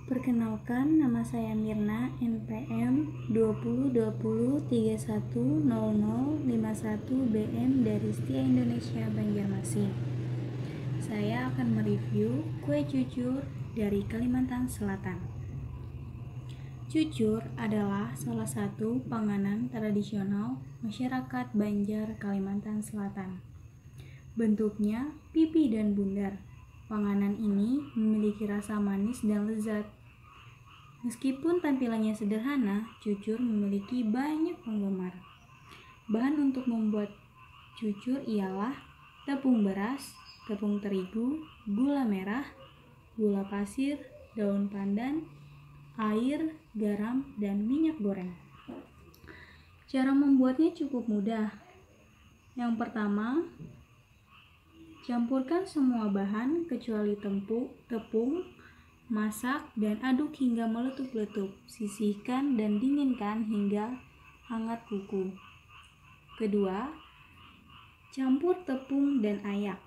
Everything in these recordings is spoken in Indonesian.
Perkenalkan, nama saya Mirna, NPM 2020310051 dari Setia Indonesia Banjarmasin. Saya akan mereview kue cucur dari Kalimantan Selatan. Cucur adalah salah satu panganan tradisional masyarakat Banjar, Kalimantan Selatan. Bentuknya pipi dan bundar. Panganan ini memiliki rasa manis dan lezat. Meskipun tampilannya sederhana, cucur memiliki banyak penggemar. Bahan untuk membuat cucur ialah tepung beras, tepung terigu, gula merah, gula pasir, daun pandan, air, garam, dan minyak goreng. Cara membuatnya cukup mudah. Yang pertama, campurkan semua bahan kecuali tepung, masak dan aduk hingga meletup-letup. Sisihkan dan dinginkan hingga hangat kuku. Kedua, campur tepung dan ayak.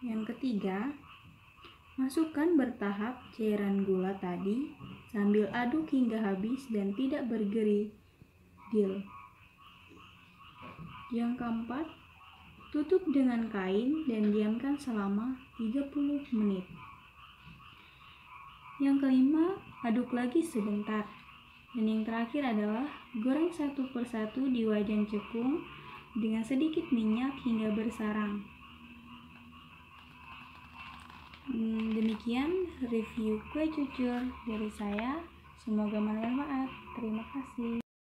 Yang ketiga, masukkan bertahap cairan gula tadi sambil aduk hingga habis dan tidak bergerigil. Yang keempat, tutup dengan kain dan diamkan selama 30 menit. Yang kelima, aduk lagi sebentar. Dan yang terakhir adalah goreng satu persatu di wajan cekung dengan sedikit minyak hingga bersarang. Demikian review kue cucur dari saya. Semoga bermanfaat. Terima kasih.